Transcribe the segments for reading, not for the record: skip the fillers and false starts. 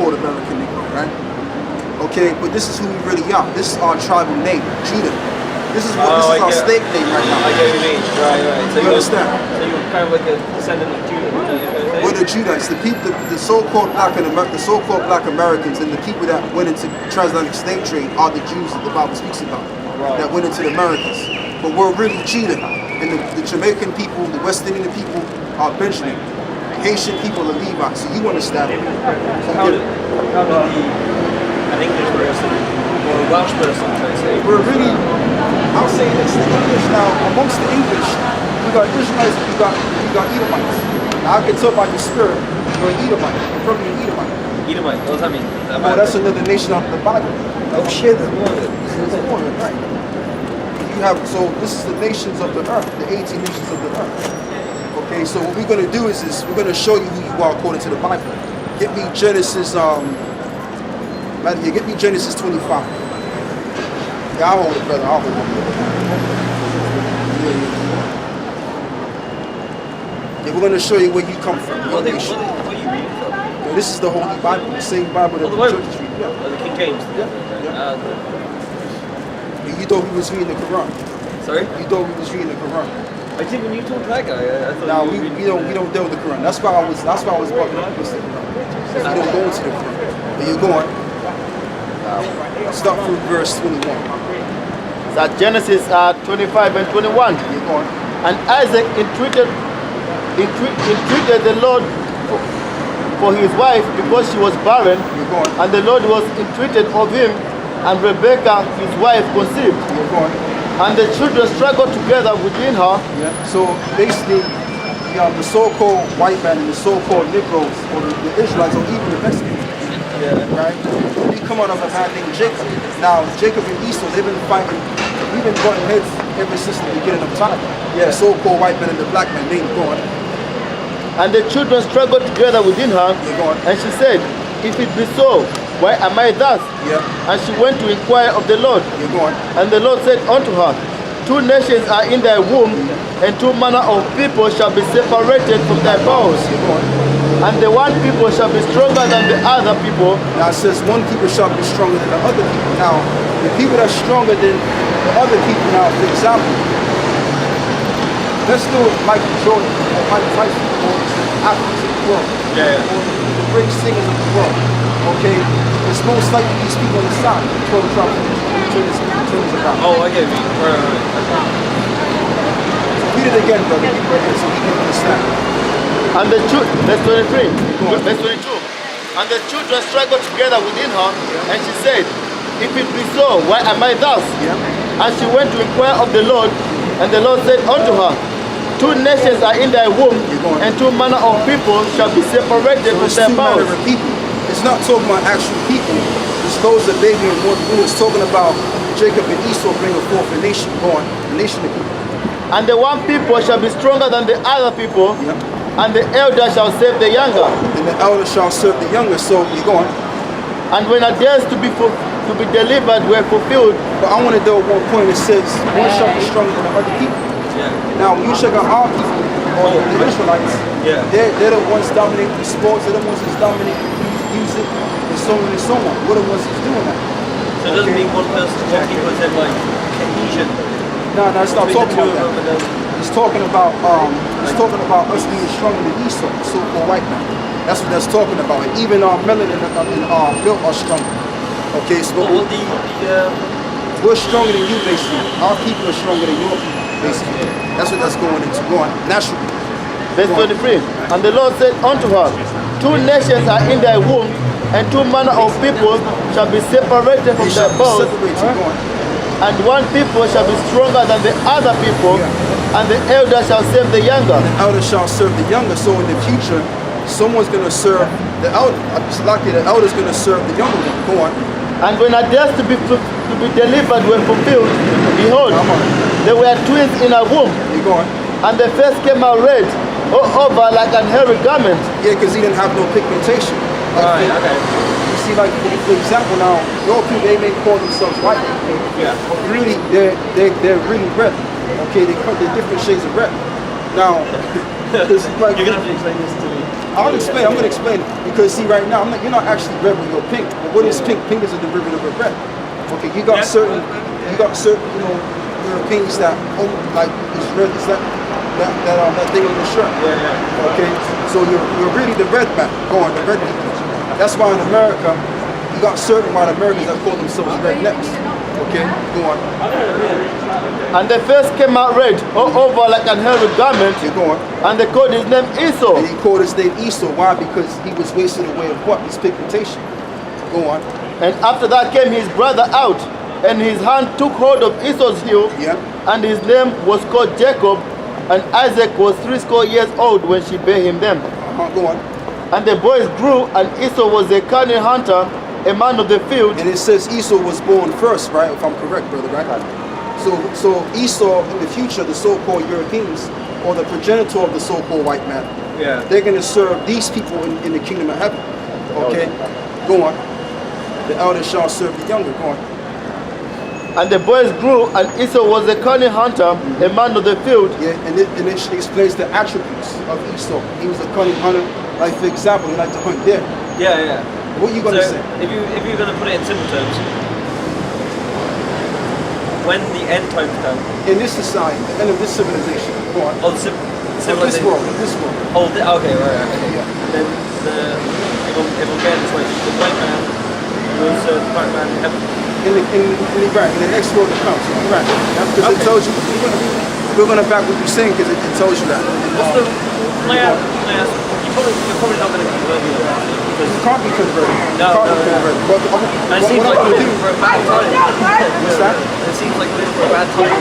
so-called American Negro, right? Okay, but this is who we really are. This is our tribal name, Judah. This is our slave name right now. I get what you mean. Right. So you understand? So you're kind of like a descendant of Judah. We're the Judites, the people, the so-called Black Americans, and the people that went into transatlantic slave trade are the Jews that the Bible speaks about, that went into the Americas. But we're really Judah, and the Jamaican people, the West Indian people are Benjamin. The Haitian people are Levi. So you understand? How did an English person or a Welsh person try to say? We're really, I'll say this, the English now, amongst the English, we got Israelites, we got Edomites. Now I can tell by your spirit, you're an Edomite. You're probably an Edomite. Edomite, what does that mean? Oh, that's another nation of the Bible. Oh shit, there's more of it. There's more of it, right. So this is the nations of the earth, the 18 nations of the earth. Okay, so what we're going to do is we're going to show you who you are according to the Bible. Get me Genesis, get me Genesis 25. Yeah, I'll hold it, brother, I'll hold it. Yeah, we're going to show you where you come from. What are you reading from? Yeah, this is the Holy Bible, the same Bible that the churches read. Yeah. The King James? Yeah. You thought we was reading the Quran. Sorry? You thought we was reading the Quran. I did when you talked to that guy. I thought now we don't deal with the Quran. That's why I was bugging up with the Quran. You don't go into the Quran. But you're going. Start from verse 21. That Genesis 25 and 21. You're going. And Isaac entreated the Lord for his wife because she was barren. You're going. And the Lord was entreated of him, and Rebekah, his wife, conceived. You're going. And the children struggled together within her. Yeah. So basically, the so-called white man and the so-called Negroes, or the Israelites, or even the Mexicans, right? They come out of a man named Jacob. Now, Jacob and Esau, they've been fighting. We've been butting heads ever since the beginning of time. Yeah. The so-called white man and the black man, they gone. And the children struggled together within her. And she said, if it be so, why am I thus? Yeah. And she went to inquire of the Lord. You're going. And the Lord said unto her, two nations are in thy womb, and two manner of people shall be separated from thy bowels. You're going. And the one people shall be stronger than the other people. Now it says one people shall be stronger than the other people. Now, the people that's stronger than the other people, now, for example, let's do it Michael Jordan or Mike Tyson, or the athletes of the world. Yeah. Or the great singers of the world. Okay? It's most likely these people on the side. 12 tribes. Turn this around. Oh, I get you. Right. Read it again, brother. Read it again so we can understand. And the verse 23, verse 22. And the children struggled together within her, and she said, if it be so, why am I thus? Yeah. And she went to inquire of the Lord, and the Lord said unto her, two nations are in thy womb, and two manner of people shall be separated from their bowels. It's not talking about actual people. It's those that baby and one who is talking about Jacob and Esau bringing forth a nation born, a nation of people. And the one people shall be stronger than the other people, and the elder shall save the younger. And the elder shall serve the younger. So you're going. And when her days to be delivered were fulfilled. But I want to do one point. It says one shall be stronger than the other people. Yeah. Now when you check out our people, or the Israelites, they're the ones dominating the sports. They're the ones that's dominating music, and so on and so on. We're the ones that's doing that. So it doesn't mean one person, one people said like cohesion. No, it's not talking about that. It's talking about us being stronger than Esau, the so-called white man. That's what that's talking about. And even our melanin and our built are stronger. Okay, so we're stronger than you basically. Our people are stronger than your people, basically. That's what that's going into, naturally. Verse 23. And the Lord said unto her, two nations are in thy womb, and two manner of people shall be separated from thy bowels. And one people shall be stronger than the other people, and the elder shall serve the younger. And the elder shall serve the younger. So in the future, someone's going to serve the elder. It's lucky the elder's going to serve the younger one. Go on. And when her days to be delivered were fulfilled, behold, there were twins in her womb. You go on. And the first came out red, all over like an hairy garment. Yeah, because he didn't have no pigmentation. Right, okay. You see, like for example, now your people, they may call themselves white. Yeah. But really, they're really red. Okay, they cut the different shades of red. Now, Because like, You're gonna have to explain this to me. I'll explain. I'm gonna explain it because see, right now, you're not actually red when you're pink. But what is pink? Pink is a derivative of red. Okay, you got certain, Europeans that like is red. Is that thing on the shirt? Yeah. Okay, so you're really the red man. Go on, the red people. That's why in America, you got certain white Americans that call themselves rednecks. Okay, go on. And the face came out red all over like an hairy garment. You're going. And they called his name Esau. And he called his name Esau. Why? Because he was wasting away of what? His pigmentation. Go on. And after that came his brother out, and his hand took hold of Esau's heel, Yeah. and his name was called Jacob, and Isaac was 60 years old when she bare him them. Go on. And the boys grew, and Esau was a cunning hunter, a man of the field. And it says Esau was born first, right? If I'm correct, brother, right? So Esau in the future, the so-called Europeans, or the progenitor of the so-called white man, they're going to serve these people in the kingdom of heaven. Okay? Go on. The elder shall serve the younger. Go on. And the boys grew, and Esau was a cunning hunter, a man of the field. Yeah, and it explains the attributes of Esau. He was a cunning hunter. Like, for example, he liked to hunt deer. Yeah. What are you going to say? If you're going to put it in simple terms, when the end times come, In this society, the end of this civilization, go on. oh, This world. Oh, okay, right. Yeah. Then if I'm getting this right, the white man will serve the black man in heaven. In the next world that comes, right? Because it tells you. We're going to back what you're saying because it tells you that. What's the? Can I ask? You're probably not going to convert me because You can't be converted. No. But and it seems like I'm we're going to living do. for a bad time. What's that? It seems like we're living for a bad time.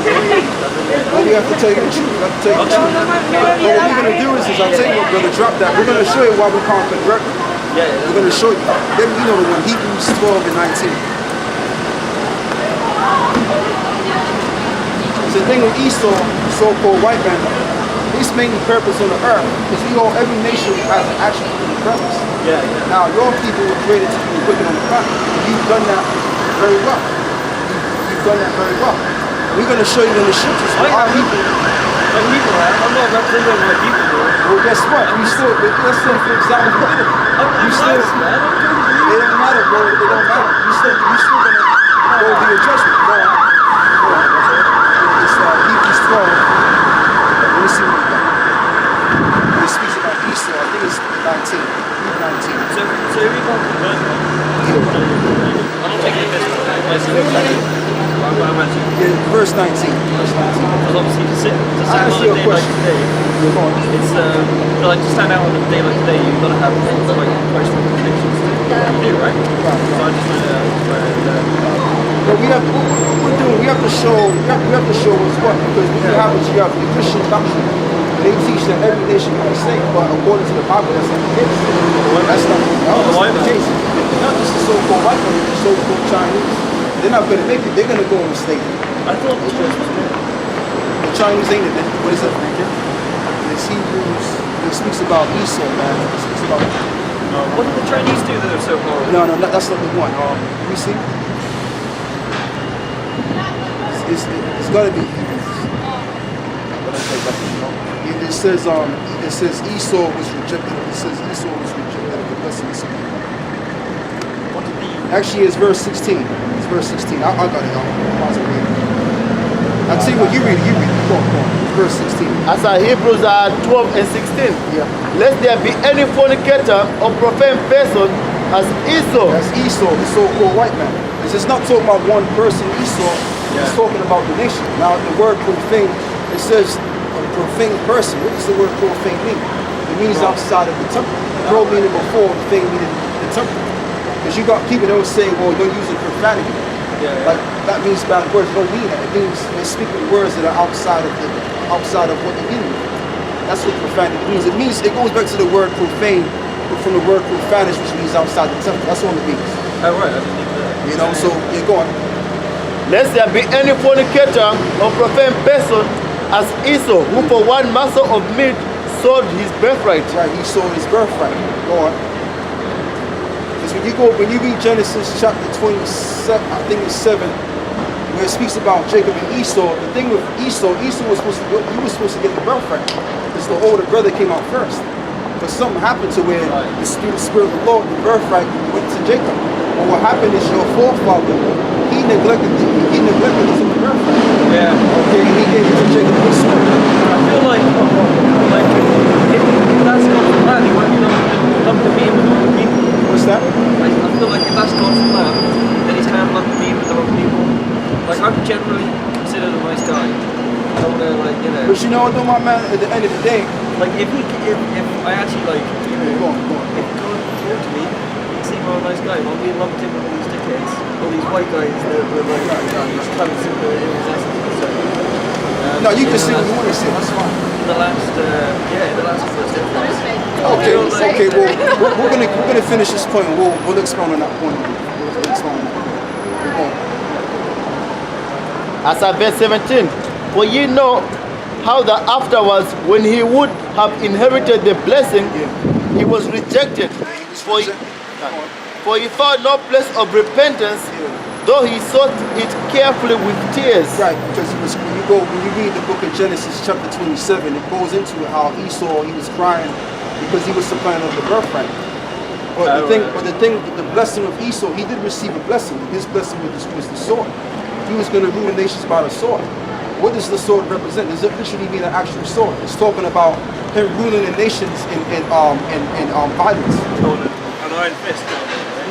Well, we have to tell you the truth. We have to tell you the truth. But what we're going to do is I'll tell you what, brother, drop that. We're going to show you why we can't convert. We're going to show you. Then you know the one, Hebrews 12 and 19. It's the thing with Esau, so-called white man. His main purpose on the earth is every nation has an attribute and purpose. Now, your people were created to be wicked on the planet. You've done that very well. You've done that very well. We're going to show you in the scriptures what our people. My people, I'm not representing my people. Well, guess what? Let's say, for example, you still. It don't matter, bro. It don't matter. You still gonna go be a judgment. Go on. It's Hebrews 12. Let me see what we got. It speaks about Esau. I think it's 19. So if you can't convert me, I'm not taking this. Yeah, verse 19. Because obviously to sit I on see a your day like question. today, it's like to stand out on a day like today, you've got to have quite strong convictions to do, right? So I just want to But we have what we're doing. We have to show. We have to show what's what because we have what you have the Christian doctrine. They teach that every nation can be saved, but according to the Bible, that's not the case. That's not the case. Not just the so-called white man, the so-called Chinese. They're not going to make it. They're going to go on the state. I thought the church was good. The Chinese ain't it. What is it? It's Hebrews. It speaks about Esau, man. It speaks about. What did the Chinese do that are so horrible? No, that's not the one. You see? It's got to be Hebrews. It says Esau was rejected. It says Esau was rejected of the blessing of Esau. Actually, it's verse 16. It's verse 16. I got it. I'll tell you what, you read it. Go on. Verse 16. As our Hebrews 12 and 16. Yeah. Lest there be any fornicator or profane person as Esau. That's Esau, the so-called white man. It's not talking about one person, Esau. It's talking about the nation. Now, the word profane, it says a profane person. What does the word profane mean? It means outside of the temple. Pro meaning before, profane meaning the temple. Because you got people that will say, well, don't use profanity. Like that means bad words. Don't mean that. It means they're speaking words that are outside of what they mean. That's what profanity means. It goes back to the word profane, from the word profanity, which means outside the temple. That's all it means. Oh right, I didn't think that. You know, so go on. Lest there be any fornicator or profane person as Esau, who for one morsel of meat sold his birthright. Right, he sold his birthright. Go on. Because when you read Genesis chapter 27, I think it's 7, where it speaks about Jacob and Esau, the thing with Esau was supposed to get the birthright. Because the older brother came out first. But something happened to where the spirit of the Lord, the birthright, went to Jacob. But what happened is your forefather, he neglected his own birthright. Yeah. Okay, and he gave it to Jacob his son. I feel like if that's God's plan, he won't be loved to be with the wrong people. What's that? I feel like if that's God's plan, then he's kind of loved to be with the wrong people. Like, I'm generally considered a nice guy. I don't know, like, you know. But you know what, though, my man, at the end of the day, like, if I actually, like, you know, go on. if God talked to me, he'd seem like a nice guy. I'll be lumped in with all these dickheads, all these white guys that were like, just kind of super possessive. So, no, you can see what you want to see. That's fine. in the last first episode. Okay. Well, we're gonna finish this point. And we'll expound on that point. We'll expound on that. Go on. As at verse 17, for ye know how that afterwards, when he would have inherited the blessing, he was rejected. For he found no place of repentance, though he sought it carefully with tears. Right, because when you read the book of Genesis chapter 27, it goes into how Esau, he was crying because he was supplying of the birthright. But the blessing of Esau, he did receive a blessing. His blessing was the sword. He was going to rule the nations by the sword. What does the sword represent? Does it literally mean an actual sword? It's talking about him ruling the nations in violence. An iron fist.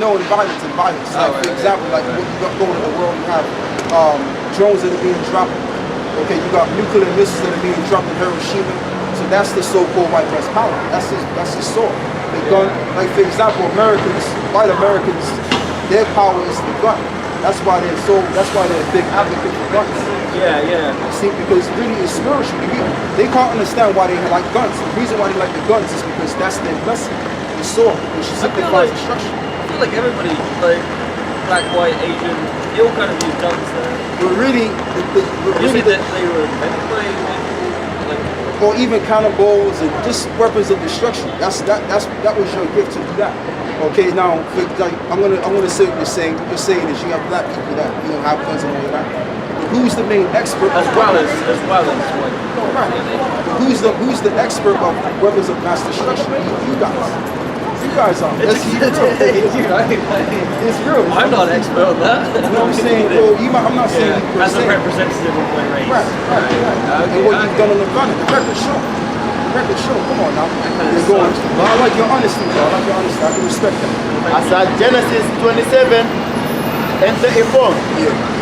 No, in violence. Like, for example, like what you got going in the world, you have drones that are being dropped. Okay, you got nuclear missiles that are being dropped in Hiroshima. So that's the so-called white man's power. That's his sword. The gun, like for example, white Americans, their power is the gun. That's why they're a big advocate for guns. Yeah. See, because really it's spiritual. They can't understand why they like guns. The reason why they like the guns is because that's their blessing. The sword, which signifies destruction. I feel like everybody, like black, white, Asian, they all kind of use guns there. But really, that they were invented by, like, or even cannonballs and just weapons of destruction. That was your gift to do that. Okay, now I'm gonna say what you're saying. What you're saying is you have black people that have guns and all that. But who's the main expert? as well as like. Right. But who's the expert of weapons of mass destruction? You guys. You guys are. It's real. I'm not an expert on that. You know what I'm saying? Well, I'm not saying you as a representative of my race. Right. And what you've done on the gun, the record show. Come on now. You're going. But I like your honesty, bro. I can respect that. As at Genesis 27 and 34.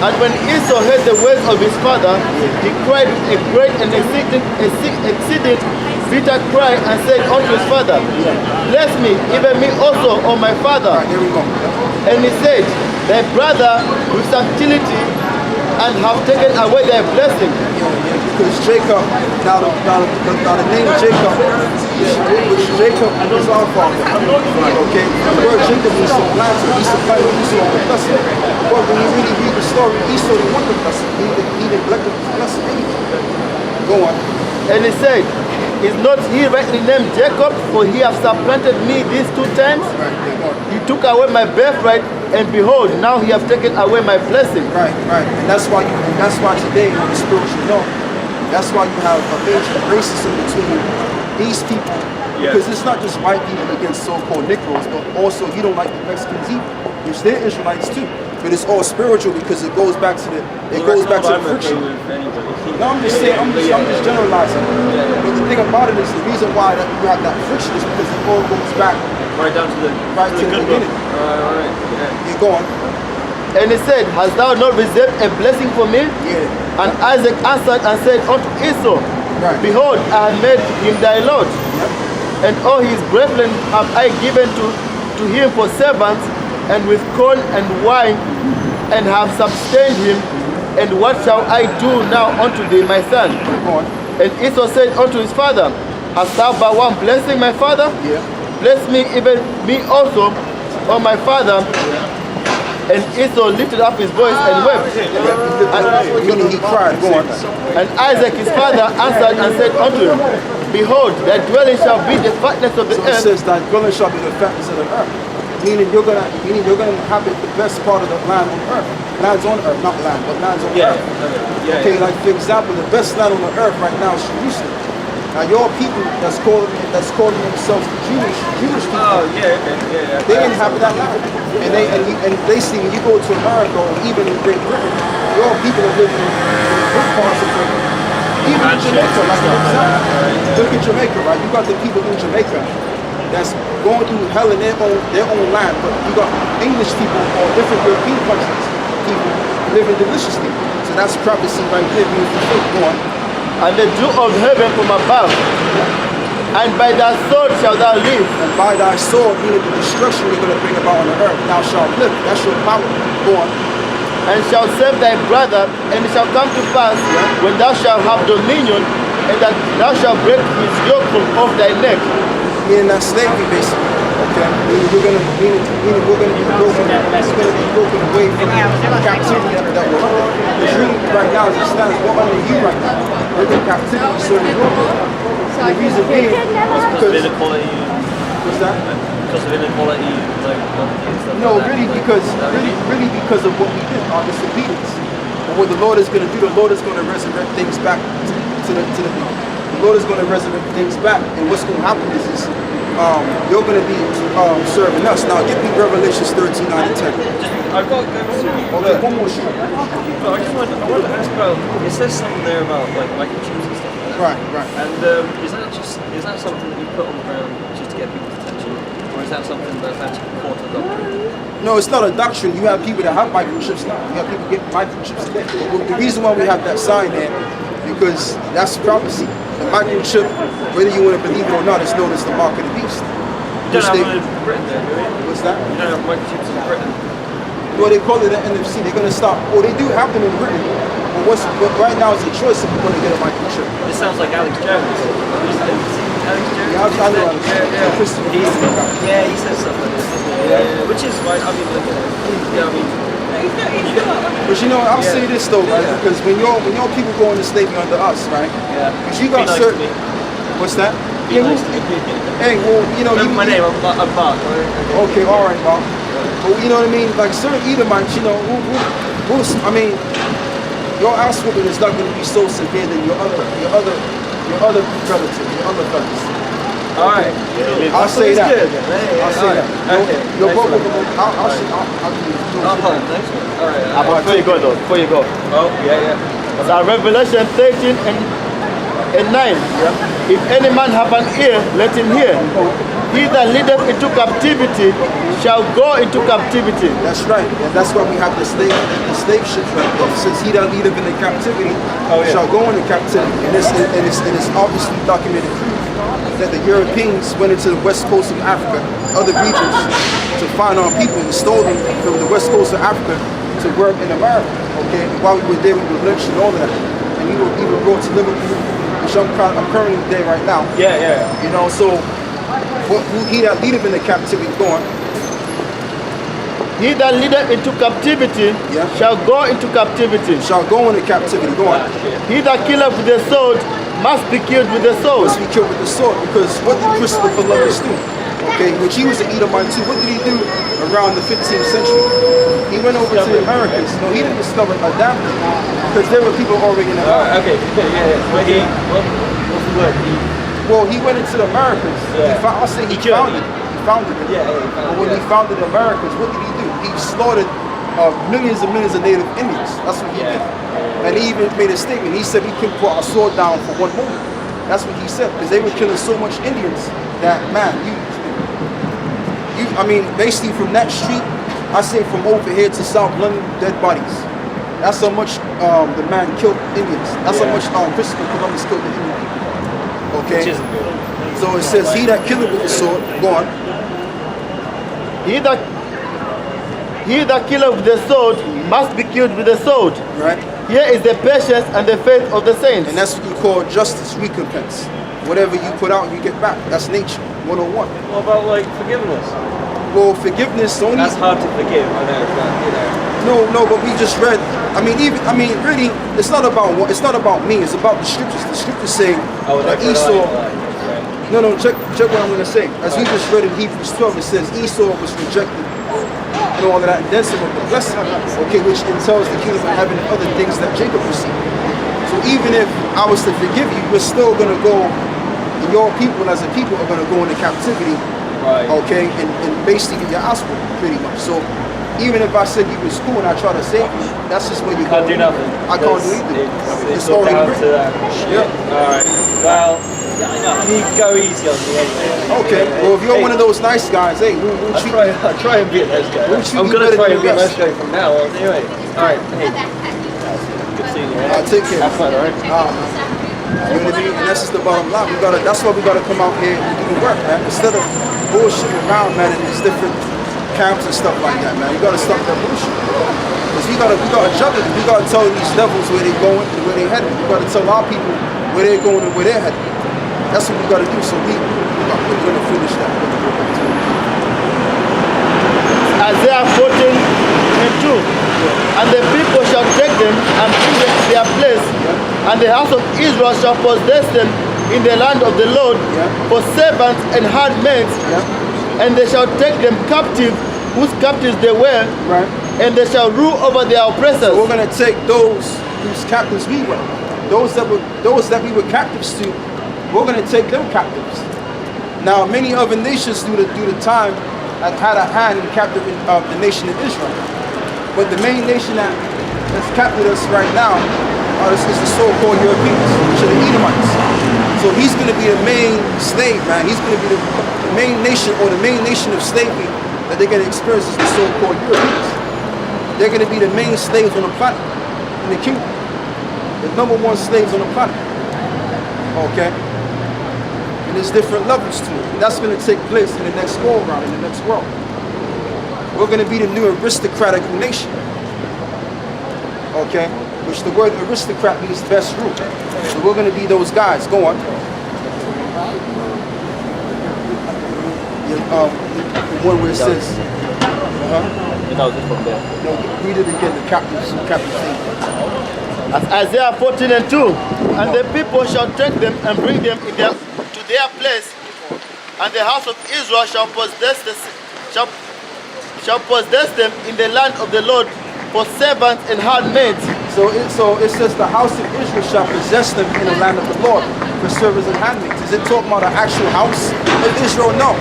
And when Esau heard the words of his father, he cried with a great and exceeding bitter cry and said unto his father, bless me, even me also, O my father. Right, here we go. And he said, thy brother with subtlety and have taken away thy blessing. Because Jacob, now the name Jacob, Jacob is our father. Okay? The word Jacob is supplanter. He supplanted Esau with the blessing. But when you really read the story, Esau didn't want the blessing. He neglected the blessing anyway. Go on. And he said, is not he rightly named Jacob, for he have supplanted me these 2 times? Right, he took away my birthright, and behold, now he have taken away my blessing. Right. And that's why today in the spiritual law, that's why you have a major racism between these people. Because it's not just white people against so-called Negroes, but also you don't like the Mexicans either, which they're Israelites too. But it's all spiritual because it goes back to the friction. No, I'm just saying, I'm just generalizing. But the thing about it is the reason why that you have that friction is because it all goes back right down to the beginning. Alright, yeah. You're going. And he said, hast thou not reserved a blessing for me? Yeah. And Isaac answered and said unto Esau, behold, I have made him thy Lord. And all his brethren have I given to him for servants, and with corn and wine, and have sustained him. And what shall I do now unto thee, my son? And Esau said unto his father, hast thou but one blessing, my father? Bless me, even me also, O my father. And Esau lifted up his voice and wept. Meaning he cried. Go on. And Isaac his father answered and said unto him, behold, thy dwelling shall be the fatness of the earth. It says thy dwelling shall be the fatness of the earth. Meaning you're gonna inhabit the best part of the land on earth. Lands on earth, not land, but lands on earth. Okay, like for example, the best land on the earth right now is Jerusalem. Now your people that's calling themselves the Jewish people. Oh, yeah, okay, yeah. They didn't have that land. And they see when you go to America or even in Great Britain, your people are living in good parts of Britain. Even in Jamaica, like an example. Look at Jamaica, right? You got the people in Jamaica that's going through hell in their own land, but you got English people or different European countries, people living deliciously. So that's prophecy right there being fulfilled. Go on. And the dew of heaven from above, and by thy sword shalt thou live. And by thy sword, meaning the destruction you're going to bring about on the earth, thou shalt live. That's your power. Go on. And shalt save thy brother, and it shall come to pass when thou shalt have dominion, and that thou shalt break his yoke from off thy neck. Meaning that slavery, basically. Okay. Meaning we're going to be broken. It's going to be broken away from the captivity that we're under. The dream right now, as it stands, we're under you right now. We're in captivity, so we're broken. The reason being is because inequality. What's that? Because of inequality, like stuff. No, like really, that. because of what we did, our disobedience. And what the Lord is going to do, the Lord is going to resurrect things back to the people. The Lord is going to resurrect things back, and what's going to happen is you're going to be serving us. Now, give me Revelations 13, 9, and 10. I've got to go to. Okay, one more shoot. But I wanted to ask about. It says something there about like microchips and stuff like that. Right. And is that something that you put on the ground just to get people's attention, or is that something that's actually core to the doctrine? No, it's not a doctrine. You have people that have microchips now. You have people getting microchips today. But the reason why we have that sign there, because that's prophecy. The microchip, whether you want to believe it or not, is known as the mark of the beast. You don't have one in Britain there, do you? What's that? You don't have microchips in Britain. Well, they call it an NFC. They're going to stop. Well, they do have them in Britain. But right now, it's a choice if we're going to get a microchip. This sounds like Alex Jones. Have you seen Alex Jones? Yeah, I know Alex. Yeah. Christopher. He says stuff like this. Yeah. Which is right. I mean, look at it. Yeah, I mean. But you know, I'll say this though, right? Because when your people go into slavery under us, right? Yeah. Because you got Be nice certain. to me. What's that? Be nice to me. Hey, well, you know. Remember my name. I'm Mark. Okay, all right, Mark. But you know what I mean? Like certain Edomites, you know, I mean, your ass whooping is not going to be so severe than your other relative, your other brothers. All right. I'll say that. I'll say that. Okay. Your brother, I'll give you. Next one. All right. Before you go. Oh, yeah. So Revelation 13 and 9. If any man have an ear, let him hear. He that leadeth into captivity shall go into captivity. That's right. And that's why we have the slave ships right there. It says he that leadeth into captivity shall go into captivity. And it's obviously documented that the Europeans went into the west coast of Africa, other regions, to find our people and stole them from the west coast of Africa to work in America. Okay, and while we were there, we were lynched and all of that. And we were even brought to Liverpool, which I'm currently there right now. Yeah. You know, so he that leadeth into captivity, go on. He that leadeth into captivity shall go into captivity. Shall go into captivity, go on. He that killeth with the sword must be killed with the sword. Must be killed with the sword, because what did Christopher Columbus do? Okay, which he was an Edomite too. What did he do around the 15th century? He went over to the Americas. No, he didn't discover adapted, because there were people already in the Americas. Okay. Yeah. What's the word? Well, he went into the Americas. I'll say he founded it. He founded it. But when he founded the Americas, what did he do? He slaughtered millions and millions of native Indians. That's what he did. And he even made a statement. He said we couldn't put our sword down for one moment. That's what he said, because they were killing so much Indians that, man, I mean, basically from that street, I say from over here to South London, dead bodies. That's how much the man killed Indians. That's how much Christopher Columbus killed the Indian people. Okay? So it says, he that killeth with the sword, go on. He that killeth with the sword must be killed with the sword. Right. Here is the patience and the faith of the saints. And that's what you call justice, recompense. Whatever you put out, you get back. That's nature, 101. What about like forgiveness? Well, forgiveness only. That's hard to forgive, I know, but you know. No, but we just read. Really, it's not about me. It's about the scriptures. The scriptures say that Esau. No, check what I'm going to say. As we just read in Hebrews 12, it says Esau was rejected and all of that, and then some of the blessing. Okay, which entails the kingdom of heaven and other things that Jacob received. So even if I was to forgive you, we're still going to go and your people as a people are going to go into captivity. Right. Okay, and basically your hospital, pretty much. So even if I said you was cool and I try to save you, that's just where you can't do nothing. I can't do anything. It's all down to that. Yeah. Alright. Well, you go easy on me anyway. Okay. Well, if you're one of those nice guys, hey, we'll treat you. I'll try and be a nice guy. I'm gonna try and be a nice guy from now on. Anyway. Alright. Hey. Good seeing you. Take care. Have fun. Alright. Unity, and that's just the bottom line. That's why we gotta come out here and do the work, man. Instead of bullshitting around, man, in these different camps and stuff like that, man. You gotta stop that bullshit. Because we gotta juggle it. We gotta tell these devils where they're going and where they're headed. We gotta tell our people where they're going and where they're headed. That's what we gotta do. So we're gonna finish that. Isaiah 14:2. And the people shall take them and bring them to their place, and the house of Israel shall possess them in the land of the Lord for servants and handmaids, and they shall take them captive, whose captives they were, and they shall rule over their oppressors. So we're gonna take those whose captives we were, those that we were captives to. We're gonna take them captives. Now, many other nations through the time have had a hand in captivating the nation of Israel. But the main nation that's captured us right now is the so-called Europeans, which are the Edomites. So he's going to be the main slave, man. He's going to be the main nation, or the main nation of slavery that they're going to experience is the so-called Europeans. They're going to be the main slaves on the planet, in the kingdom. The #1 slaves on the planet. Okay? And there's different levels to it. And that's going to take place in the next go-around, in the next world. We're going to be the new aristocratic nation, okay? Which the word aristocrat means best rule. So we're going to be those guys. Go on. The one where it says, No, read it again. The captives. Isaiah 14:2. And the people shall take them and bring them to their place, and the house of Israel shall possess them in the land of the Lord for servants and handmaids. So it says the house of Israel shall possess them in the land of the Lord for servants and handmaids. Is it talking about the actual house of Israel? No.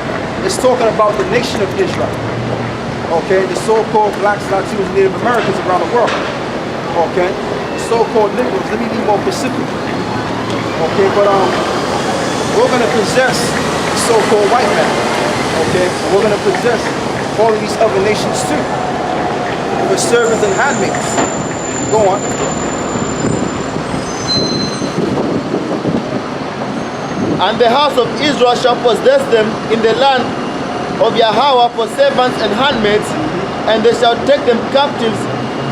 It's talking about the nation of Israel. Okay, the so-called blacks, Latinos, Native Americans around the world. Okay, the so-called Negroes. Let me be more specific. Okay, but we're gonna possess the so-called white man. Okay, and we're gonna possess all of these other nations too, for servants and handmaids. Go on. And the house of Israel shall possess them in the land of Yahweh for servants and handmaids, and they shall take them captives,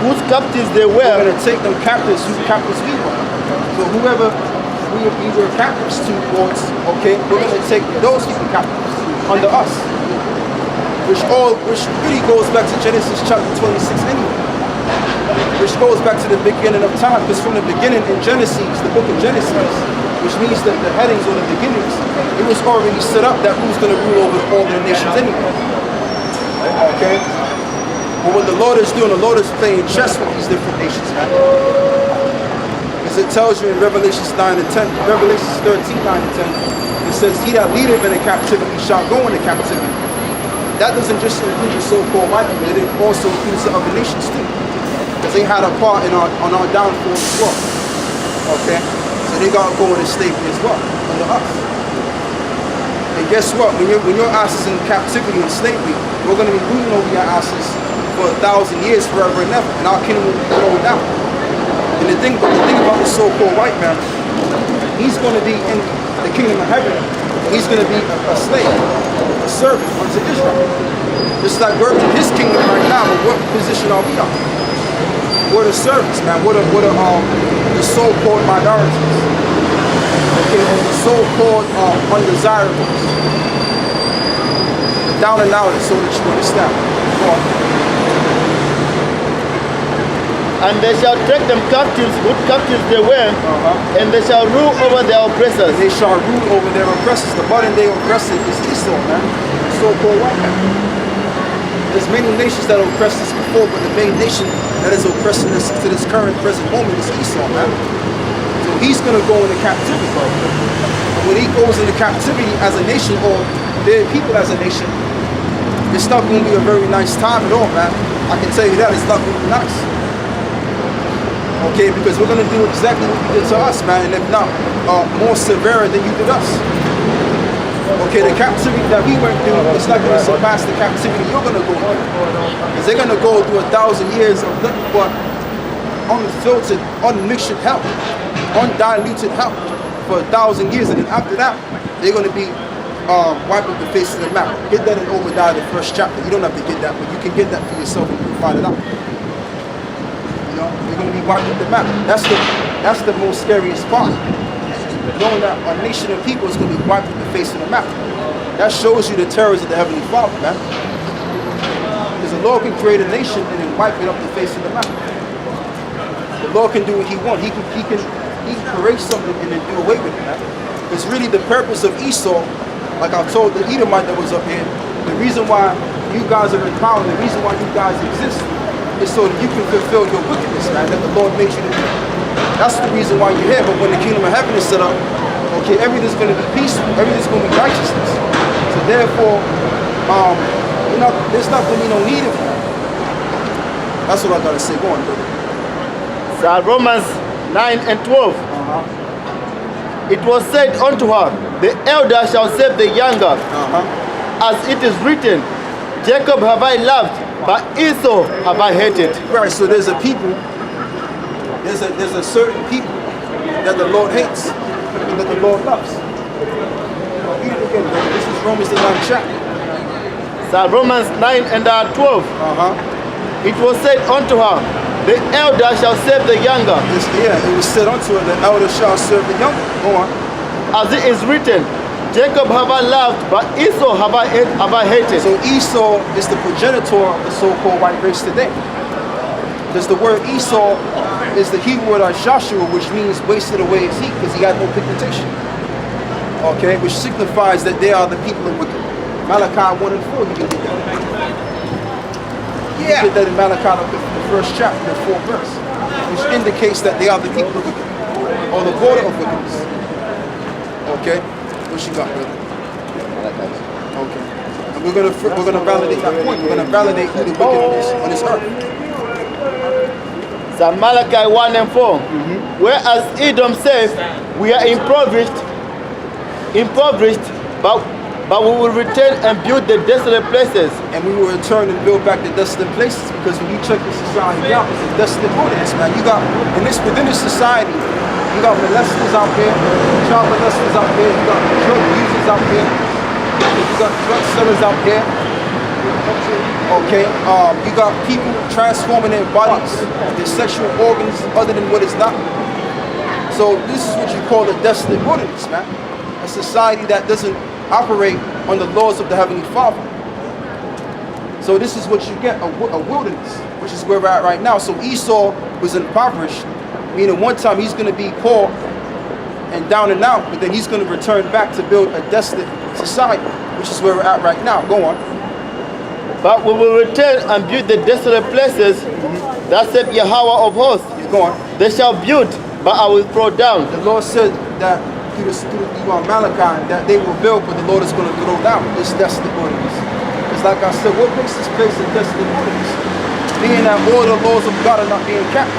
whose captives they were. We're going to take them captives, whose captives we were. So whoever we were captives towards, okay, we're going to take those people captives under us. Which really goes back to Genesis chapter 26 anyway. Which goes back to the beginning of time, because from the beginning in Genesis, the book of Genesis, which means that the headings or the beginnings, it was already set up that who's going to rule over all the nations anyway. Okay? But what the Lord is doing, the Lord is playing chess with these different nations, man. Because it tells you in Revelations 9 and 10, Revelations 13, 9 and 10, it says, he that leadeth in the captivity shall go into captivity. That doesn't just include the so-called white people, it also includes the other nations too. Because they had a part in on our downfall as well. Okay? So they got to go into slavery as well, under us. And guess what? When your ass is in captivity and slavery, we're going to be ruling over your asses for 1,000 years, forever and ever. And our kingdom will be thrown down. And the thing about the so-called white man, he's going to be in the kingdom of heaven. He's going to be a slave, a servant unto Israel. Just like we're in his kingdom right now, but what position are we on? We're the servants, man. We're the so-called minorities. Okay, or the so-called undesirables. Down and out, so that you understand. Go on. And they shall take them captives, whose captives they were, and they shall rule over their oppressors. And they shall rule over their oppressors. The modern day oppressor is Esau, man. The so-called white man. There's many nations that oppressed us before, but the main nation that is oppressing us to this current present moment is Esau, man. So he's going to go into captivity. when he goes into captivity as a nation, or their people as a nation, it's not going to be a very nice time at all, man. I can tell you that, it's not going to be nice. Okay, because we're going to do exactly what you did to us, man, and if not, more severe than you did us. Okay, the captivity that we went through is not going to surpass the captivity you're going to go through. Because they're going to go through 1,000 years of nothing but unfiltered, unmixtured hell, undiluted hell for 1,000 years, and then after that, they're going to be wiped off the face of the map. Get that in Obadiah, the 1st chapter. You don't have to get that, but you can get that for yourself and you can find it out. You know, they're going to be wiped off the map. That's the most scariest part. Knowing that a nation of people is going to be wiped off the face of the map. That shows you the terrors of the Heavenly Father, man. Because the Lord can create a nation and then wipe it off the face of the map. The Lord can do what He wants. He can create something and then do away with it, man. Because really the purpose of Esau, like I told the Edomite that was up here, the reason why you guys are in power, the reason why you guys exist, is so that you can fulfill your wickedness, man, that the Lord made you to do. That's the reason why you're here. But when the kingdom of heaven is set up, okay, everything's going to be peaceful, everything's going to be righteousness. So therefore, there's not going to be no need of that. That's what I got to say. Go on, brother. So Romans 9 and 12. It was said unto her, the elder shall save the younger. As it is written, Jacob have I loved, but Esau have I hated. Right, so there's a people, there's a certain people that the Lord hates and that the Lord loves. Read it again, brother. This is Romans the 9th chapter. So Romans 9 and 12. It was said unto her, the elder shall serve the younger. It was said unto her, the elder shall serve the younger. Go on. As it is written, Jacob have I loved, but Esau have I hated. So Esau is the progenitor of the so-called white race today. Because the word Esau is the Hebrew word Joshua, which means wasted away his heat, because he had no pigmentation. Okay, which signifies that they are the people of wicked. Malachi 1 and 4, you can get that. You can get that in Malachi, the 1st chapter, the 4th verse, which indicates that they are the people of wicked, or the border of wickedness. Okay, what you got, brother? Okay, and we're gonna validate that point. We're gonna validate who the wicked is on this earth. So Malachi 1 and 4. Whereas Edom says, we are impoverished, but we will return and build the desolate places. And we will return and build back the desolate places, because when you check the society out, it's a desolate wilderness, man. You got, within this society, you got molesters out there, child molesters out there, you got drug users out there, you got drug sellers out there. Okay, you got people transforming their bodies, their sexual organs, other than what it's not. So this is what you call a desolate wilderness, man. A society that doesn't operate on the laws of the Heavenly Father. So this is what you get, a wilderness, which is where we're at right now. So Esau was impoverished, meaning one time he's going to be poor and down and out, but then he's going to return back to build a desolate society, which is where we're at right now. Go on. But we will return and build the desolate places, that said Yahweh of hosts. Go on. They shall build, but I will throw down. The Lord said that through Malachi, that they will build, but the Lord is going to throw down this desolate wilderness. It's like I said, what makes this place a desolate wilderness? Being that all the laws of God are not being kept,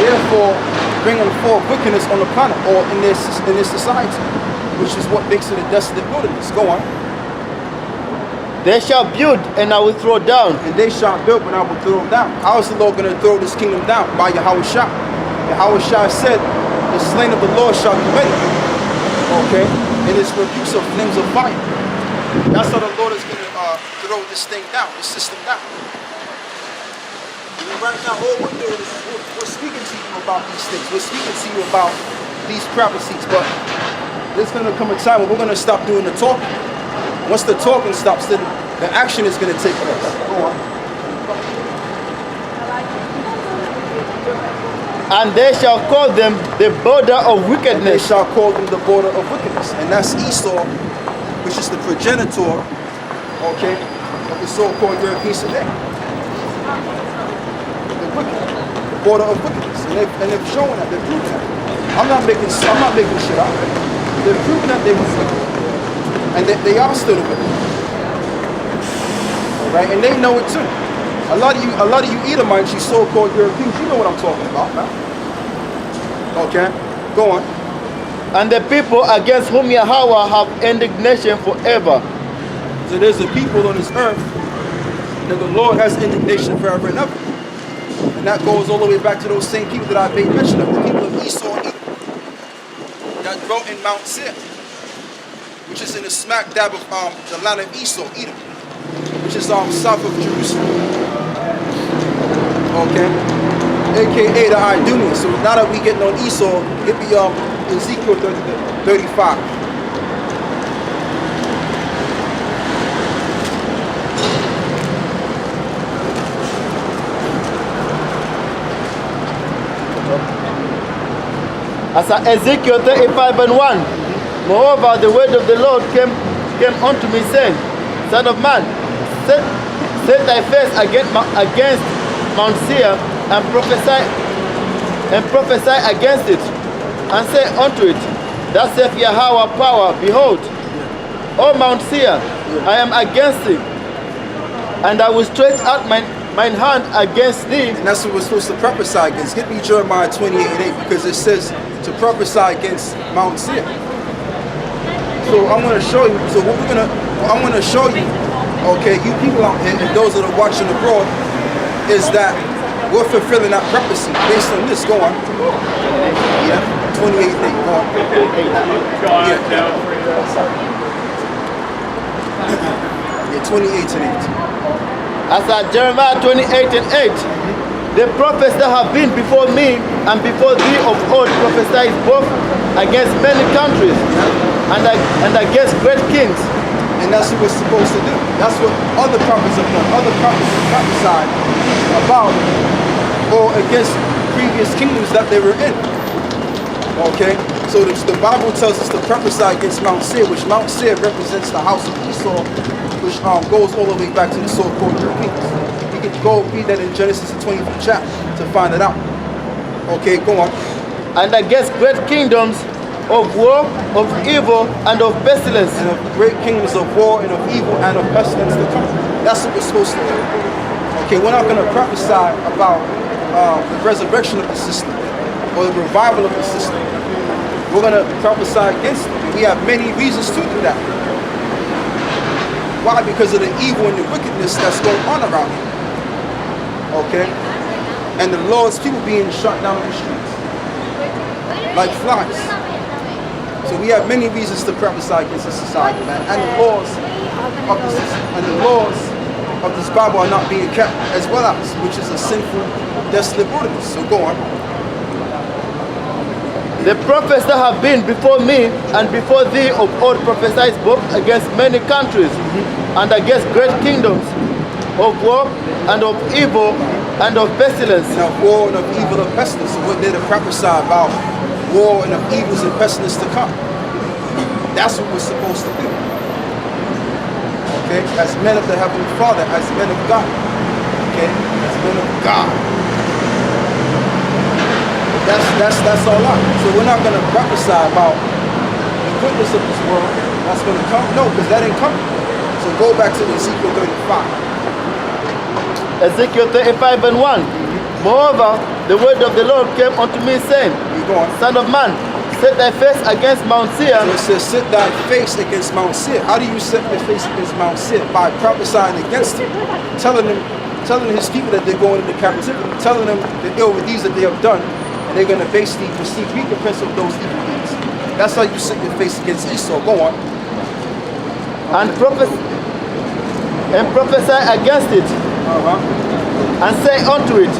therefore bringing forth wickedness on the planet or in this society, which is what makes it a desolate wilderness. Go on. They shall build, and I will throw down. And they shall build, and I will throw down. How is the Lord going to throw this kingdom down? By Yahweh Shah. Yahweh Shah said, the slain of the Lord shall be many. Okay? And his rebukes of flames of fire. That's how the Lord is going to throw this thing down, this system down. And right now, all we're doing is we're speaking to you about these things. We're speaking to you about these prophecies. But there's going to come a time when we're going to stop doing the talking. Once the talking stops, then the action is going to take place. Go on. And they shall call them the border of wickedness. And they shall call them the border of wickedness. And that's Esau, which is the progenitor, okay, of the so-called European today. The wicked, the border of wickedness. And they've shown that, they've proved that. I'm not making shit up. They're proving that they were wicked. And they are still wicked. Alright, and they know it too. A lot of you Edomites, you so-called Europeans, you know what I'm talking about, man. Okay, go on. And the people against whom Yahweh have indignation forever. So there's the people on this earth that the Lord has indignation forever and ever. And that goes all the way back to those same people that I made mention of, the people of Esau and Edom, that dwelt in Mount Seir, which is in the smack dab of the land of Esau, Edom, which is south of Jerusalem. Okay? AKA the Idumeans. So now that we getting on Esau, get me Ezekiel 35. As Ezekiel 35 and 1. Moreover, the word of the Lord came unto me, saying, Son of man, set thy face against Mount Seir, and prophesy against it, and say unto it, Thus saith Yahweh power, behold, O Mount Seir, I am against thee, and I will stretch out mine hand against thee. And that's what we're supposed to prophesy against. Get me Jeremiah 28:8, because it says to prophesy against Mount Seir. So I'm going to show you. So what I'm going to show you, okay, you people out here and those that are watching abroad, is that we're fulfilling that prophecy based on this. Go on. Yeah, 28:8. Go on. Yeah, 28 and 8. As at Jeremiah 28 and 8, the prophets that have been before me and before thee of old prophesied both against many countries and against great kings. And that's what we're supposed to do. That's what other prophets have done. Other prophets have prophesied about or against previous kingdoms that they were in. Okay? So the Bible tells us to prophesy against Mount Seir, which Mount Seir represents the house of Esau, which goes all the way back to the so-called Europeans. You can go read that in Genesis the 25th chapter to find it out. Okay, go on. And against great kingdoms of war, of evil, and of pestilence. And of great kingdoms of war and of evil and of pestilence to come. That's what we're supposed to do. Okay, we're not going to prophesy about the resurrection of the system or the revival of the system. We're going to prophesy against it. We have many reasons to do that. Why? Because of the evil and the wickedness that's going on around here. Okay? And the Lord's people being shot down on the streets like flies. So we have many reasons to prophesy against this society, man. And the laws of this Bible are not being kept as well as, which is a sinful, desolate wilderness. So go on. The prophets that have been before me and before thee of old prophesied both against many countries and against great kingdoms of war and of evil and of pestilence. And of war and of evil and pestilence. So what they're to prophesy about war and of evils and pestilence to come. That's what we're supposed to do. Okay? As men of the Heavenly Father, as men of God. Okay? As men of God. That's all right. So we're not going to prophesy about the goodness of this world that's going to come. No, because that ain't coming. So go back to Ezekiel 35. Ezekiel 35 and 1. Moreover, the word of the Lord came unto me, saying, Son of man, set thy face against Mount Seir. So it says, set thy face against Mount Seir. How do you set your face against Mount Seir? By prophesying against him, telling his people that they're going into captivity, telling them the ill deeds that they have done, and they're going to basically receive recompense of those evil deeds. That's how you set your face against Esau. Go on. And prophesy against it, and say unto it,